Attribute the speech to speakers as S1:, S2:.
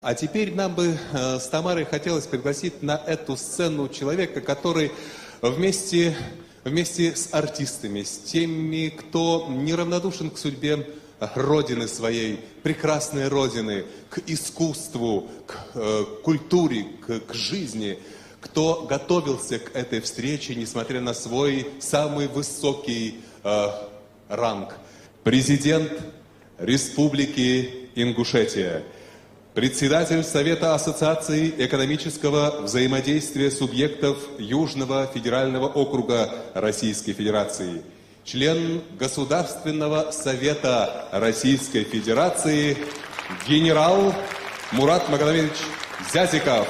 S1: А теперь нам бы с Тамарой хотелось пригласить на эту сцену человека, который вместе с артистами, с теми, кто неравнодушен к судьбе Родины своей, прекрасной Родины, к искусству, к культуре, к жизни, кто готовился к этой встрече, несмотря на свой самый высокий ранг. Президент Республики Ингушетия, председатель Совета Ассоциации экономического взаимодействия субъектов Южного федерального округа Российской Федерации, член Государственного совета Российской Федерации, генерал Мурат Магомедович Зязиков.